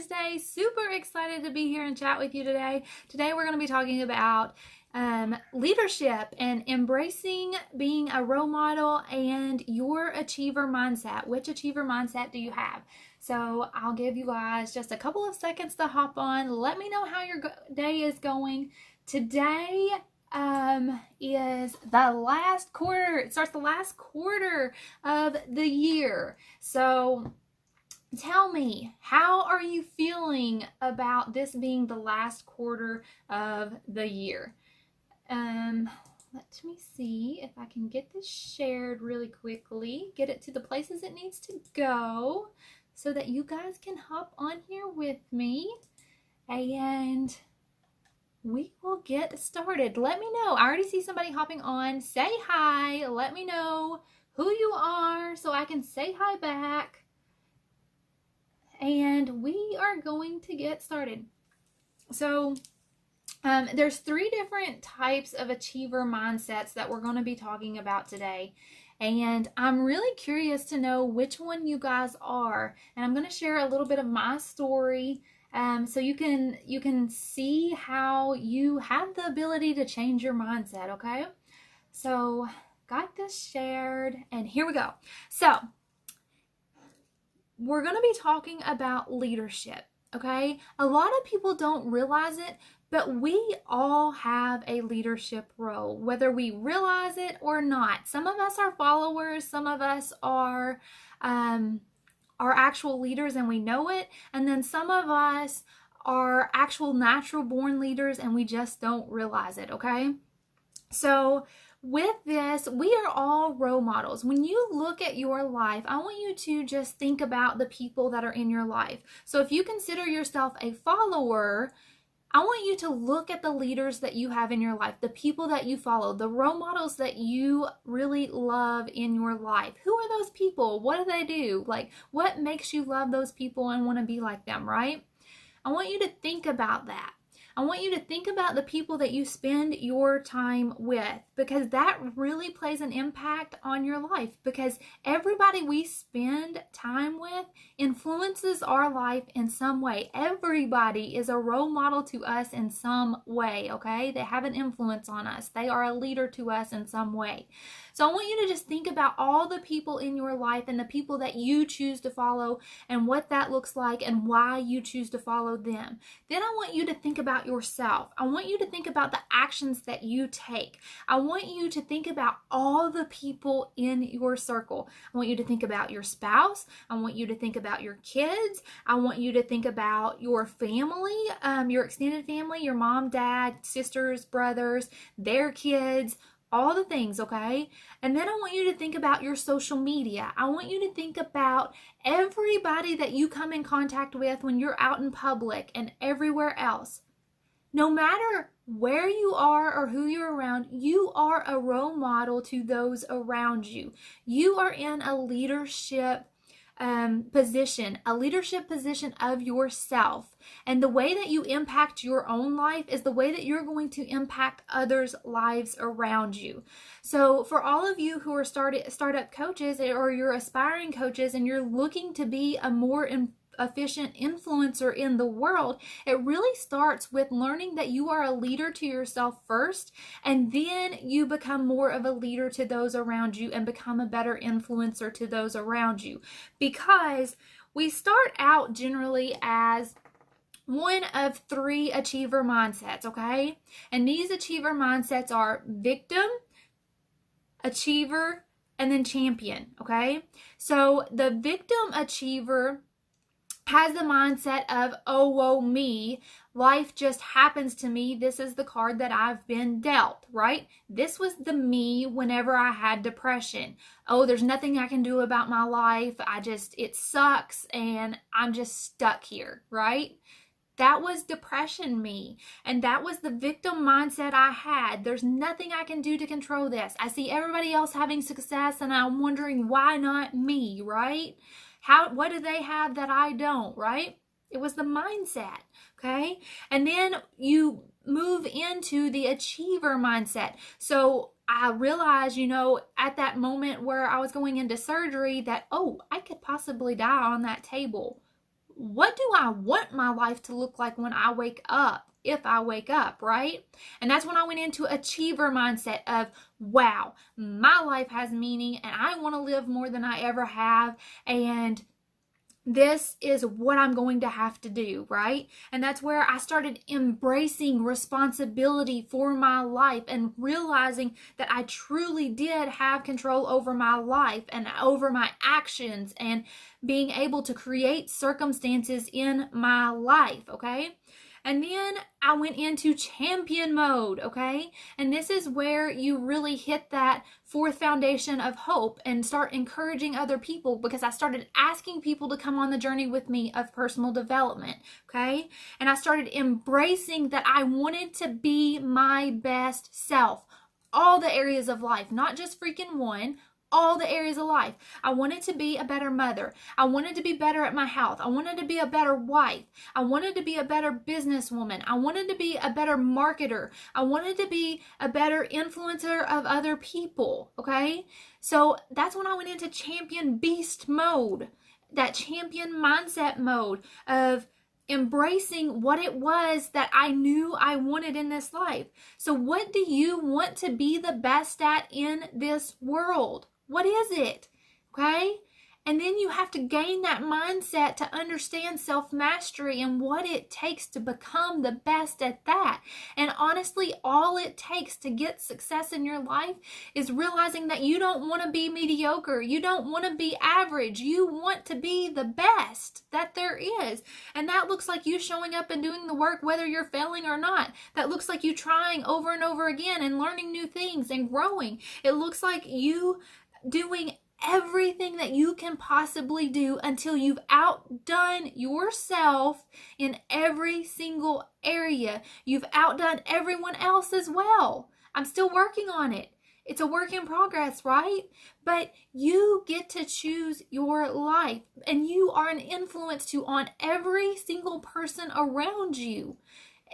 Wednesday. Super excited to be here and chat with you today. Today we're going to be talking about leadership and embracing being a role model and your achiever mindset. Which achiever mindset do you have? So I'll give you guys just a couple of seconds to hop on. Let me know how your day is going. Today is the last quarter. It starts the last quarter of the year. So tell me, how are you feeling about this being the last quarter of the year? Let me see if I can get this shared really quickly, get it to the places it needs to go so that you guys can hop on here with me and we will get started. Let me know. I already see somebody hopping on. Say hi. Let me know who you are so I can say hi back. And we are going to get started. So there's 3 different types of achiever mindsets that we're going to be talking about today. And I'm really curious to know which one you guys are. And I'm going to share a little bit of my story so you can see how you have the ability to change your mindset, okay? So got this shared and here we go. So we're going to be talking about leadership, okay? A lot of people don't realize it, but we all have a leadership role, whether we realize it or not. Some of us are followers, some of us are actual leaders and we know it, and then some of us are actual natural born leaders and we just don't realize it, okay? So with this, we are all role models. When you look at your life, I want you to just think about the people that are in your life. So if you consider yourself a follower, I want you to look at the leaders that you have in your life, the people that you follow, the role models that you really love in your life. Who are those people? What do they do? Like, what makes you love those people and want to be like them, right? I want you to think about that. I want you to think about the people that you spend your time with, because that really plays an impact on your life, because everybody we spend time with influences our life in some way. Everybody is a role model to us in some way, okay? They have an influence on us. They are a leader to us in some way. So I want you to just think about all the people in your life and the people that you choose to follow and what that looks like and why you choose to follow them. Then I want you to think about yourself. I want you to think about the actions that you take. I want you to think about all the people in your circle. I want you to think about your spouse. I want you to think about your kids. I want you to think about your family, your extended family, your mom, dad, sisters, brothers, their kids, all the things, okay? And then I want you to think about your social media. I want you to think about everybody that you come in contact with when you're out in public and everywhere else. No matter where you are or who you're around, you are a role model to those around you. You are in a leadership position, a leadership position of yourself. And the way that you impact your own life is the way that you're going to impact others' lives around you. So for all of you who are startup coaches or you're aspiring coaches and you're looking to be a more efficient influencer in the world, it really starts with learning that you are a leader to yourself first, and then you become more of a leader to those around you and become a better influencer to those around you. Because we start out generally as one of 3 achiever mindsets, okay? And these achiever mindsets are victim, achiever, and then champion, okay? So the victim achiever has the mindset of, oh, woe me, life just happens to me. This is the card that I've been dealt, right? This was the me whenever I had depression. Oh, there's nothing I can do about my life. It sucks and I'm just stuck here, right? That was depression me. And that was the victim mindset I had. There's nothing I can do to control this. I see everybody else having success and I'm wondering why not me, right? What do they have that I don't, right? It was the mindset, okay? And then you move into the achiever mindset. So I realized, at that moment where I was going into surgery that, oh, I could possibly die on that table. what do I want my life to look like when I wake up? If I wake up, right? And that's when I went into achiever mindset of, wow, my life has meaning and I want to live more than I ever have. And this is what I'm going to have to do, right? And that's where I started embracing responsibility for my life and realizing that I truly did have control over my life and over my actions and being able to create circumstances in my life, okay? And then I went into champion mode, okay? And this is where you really hit that fourth foundation of hope and start encouraging other people, because I started asking people to come on the journey with me of personal development, okay? And I started embracing that I wanted to be my best self. All the areas of life, not just freaking one, all the areas of life. I wanted to be a better mother. I wanted to be better at my health. I wanted to be a better wife. I wanted to be a better businesswoman. I wanted to be a better marketer. I wanted to be a better influencer of other people, okay? So that's when I went into champion beast mode, that champion mindset mode of embracing what it was that I knew I wanted in this life. So what do you want to be the best at in this world? What is it? Okay? And then you have to gain that mindset to understand self-mastery and what it takes to become the best at that. And honestly, all it takes to get success in your life is realizing that you don't want to be mediocre. You don't want to be average. You want to be the best that there is. And that looks like you showing up and doing the work whether you're failing or not. That looks like you trying over and over again and learning new things and growing. It looks like you doing everything that you can possibly do until you've outdone yourself in every single area. You've outdone everyone else as well. I'm still working on it. It's a work in progress, right? But you get to choose your life, and you are an influence on every single person around you,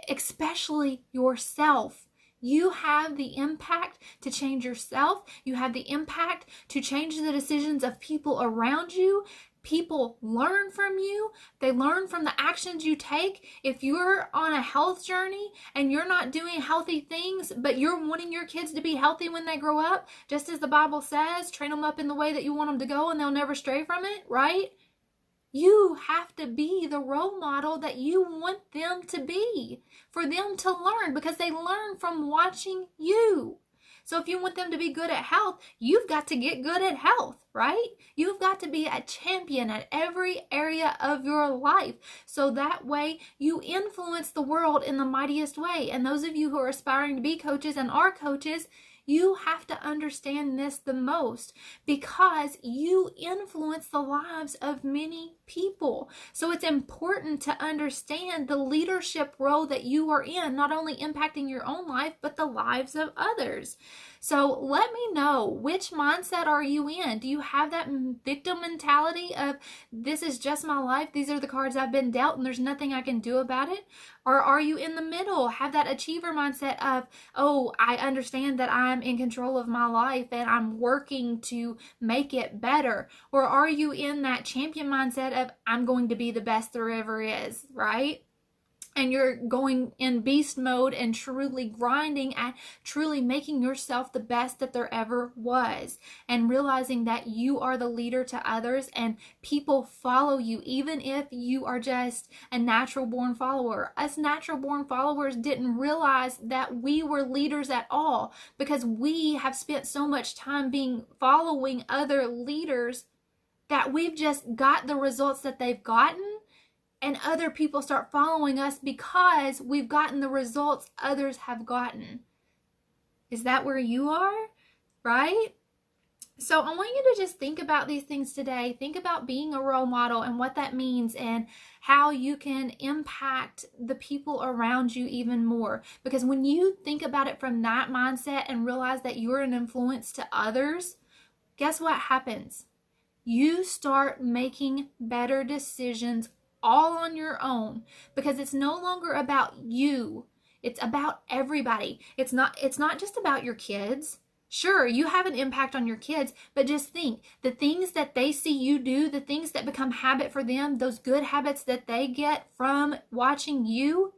especially yourself. You have the impact to change yourself. You have the impact to change the decisions of people around you. People learn from you. They learn from the actions you take. If you're on a health journey and you're not doing healthy things, but you're wanting your kids to be healthy when they grow up, just as the Bible says, train them up in the way that you want them to go and they'll never stray from it, right? You have to be the role model that you want them to be, for them to learn, because they learn from watching you. So if you want them to be good at health, you've got to get good at health, right? You've got to be a champion at every area of your life. So that way you influence the world in the mightiest way. And those of you who are aspiring to be coaches and are coaches, you have to understand this the most, because you influence the lives of many people. So it's important to understand the leadership role that you are in, not only impacting your own life, but the lives of others. So let me know, which mindset are you in? Do you have that victim mentality of, this is just my life, these are the cards I've been dealt, and there's nothing I can do about it? Or are you in the middle, have that achiever mindset of, oh, I understand that I'm in control of my life and I'm working to make it better? Or are you in that champion mindset of, I'm going to be the best there ever is, right? And you're going in beast mode and truly grinding at truly making yourself the best that there ever was, and realizing that you are the leader to others and people follow you, even if you are just a natural born follower. Us natural born followers didn't realize that we were leaders at all, because we have spent so much time following other leaders that we've just got the results that they've gotten. And other people start following us because we've gotten the results others have gotten. Is that where you are? Right? So I want you to just think about these things today. Think about being a role model and what that means, and how you can impact the people around you even more. Because when you think about it from that mindset and realize that you're an influence to others, guess what happens? You start making better decisions all on your own, because it's no longer about you. It's about everybody. It's not just about your kids. Sure, you have an impact on your kids, but just think the things that they see you do, the things that become habit for them, those good habits that they get from watching you,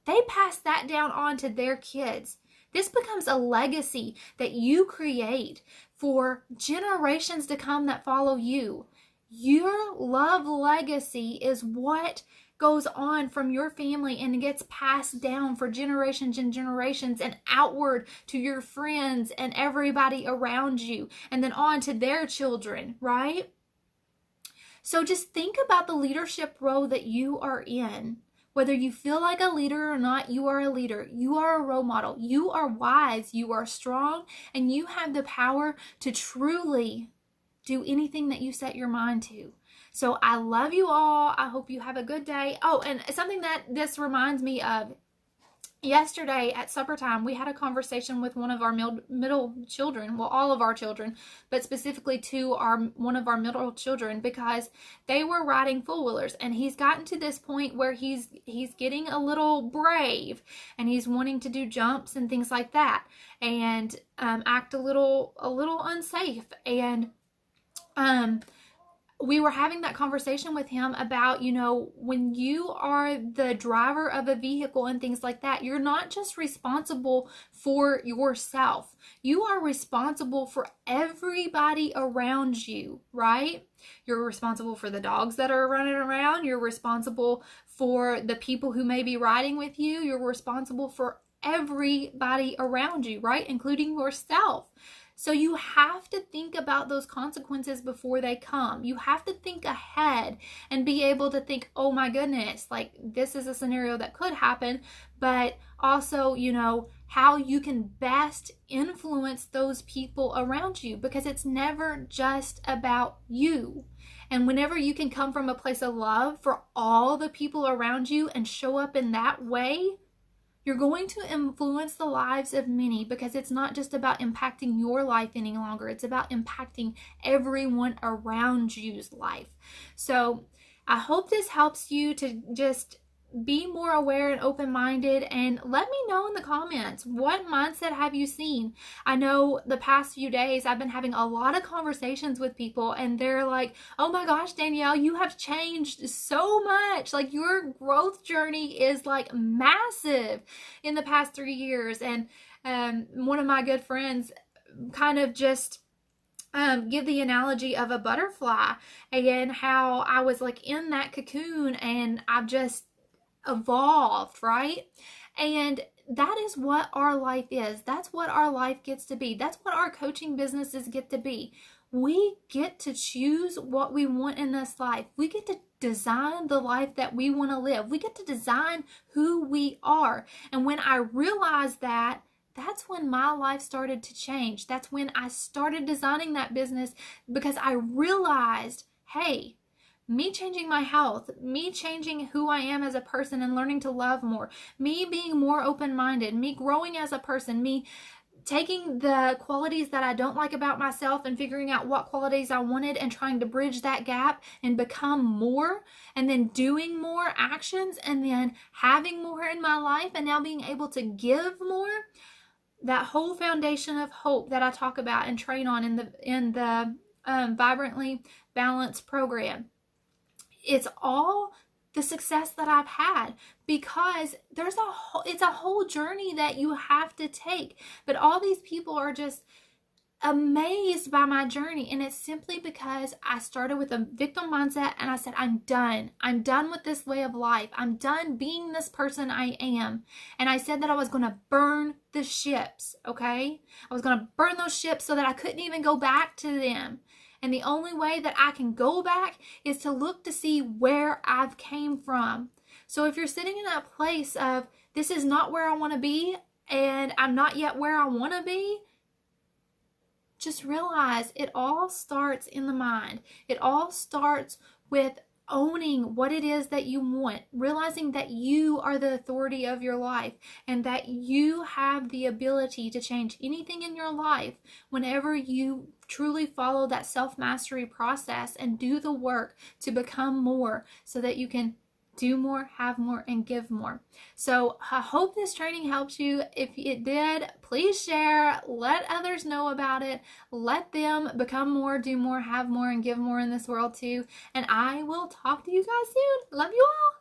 they pass that down on to their kids. This becomes a legacy that you create for generations to come that follow you. Your love legacy is what goes on from your family and gets passed down for generations and generations and outward to your friends and everybody around you and then on to their children, right? So just think about the leadership role that you are in. Whether you feel like a leader or not, you are a leader. You are a role model. You are wise. You are strong. And you have the power to truly do anything that you set your mind to. So I love you all. I hope you have a good day. Oh, and something that this reminds me of. Yesterday at supper time, we had a conversation with one of our middle children, well, all of our children, but specifically to one of our middle children, because they were riding four-wheelers, and he's gotten to this point where he's getting a little brave, and he's wanting to do jumps and things like that, and act a little unsafe, and we were having that conversation with him about, when you are the driver of a vehicle and things like that, you're not just responsible for yourself. You are responsible for everybody around you, right? You're responsible for the dogs that are running around. You're responsible for the people who may be riding with you. You're responsible for everybody around you, right? Including yourself. So you have to think about those consequences before they come. You have to think ahead and be able to think, oh my goodness, like this is a scenario that could happen, but also, how you can best influence those people around you, because it's never just about you. And whenever you can come from a place of love for all the people around you and show up in that way, you're going to influence the lives of many, because it's not just about impacting your life any longer. It's about impacting everyone around you's life. So I hope this helps you to just be more aware and open-minded, and let me know in the comments, what mindset have you seen? I know the past few days I've been having a lot of conversations with people, and they're like, oh my gosh, Danielle, you have changed so much. Like, your growth journey is like massive in the past 3 years. And one of my good friends kind of just give the analogy of a butterfly, and how I was like in that cocoon and I've just evolved, right? And that is what our life is. That's what our life gets to be. That's what our coaching businesses get to be. We get to choose what we want in this life. We get to design the life that we want to live. We get to design who we are. And when I realized that, that's when my life started to change. That's when I started designing that business, because I realized, hey, me changing my health, me changing who I am as a person and learning to love more, me being more open-minded, me growing as a person, me taking the qualities that I don't like about myself and figuring out what qualities I wanted and trying to bridge that gap and become more, and then doing more actions, and then having more in my life, and now being able to give more. That whole foundation of hope that I talk about and train on in the Vibrantly Balanced program. It's all the success that I've had, because it's a whole journey that you have to take. But all these people are just amazed by my journey, and it's simply because I started with a victim mindset, and I said, I'm done with this way of life. I'm done being this person I am. And I said that I was going to burn the ships, okay? I was going to burn those ships so that I couldn't even go back to them. And the only way that I can go back is to look to see where I've came from. So if you're sitting in that place of, this is not where I want to be, and I'm not yet where I want to be, just realize it all starts in the mind. It all starts with owning what it is that you want, realizing that you are the authority of your life, and that you have the ability to change anything in your life whenever you truly follow that self-mastery process and do the work to become more, so that you can do more, have more, and give more. So I hope this training helps you. If it did, please share, let others know about it, let them become more, do more, have more, and give more in this world too. And I will talk to you guys soon. Love you all.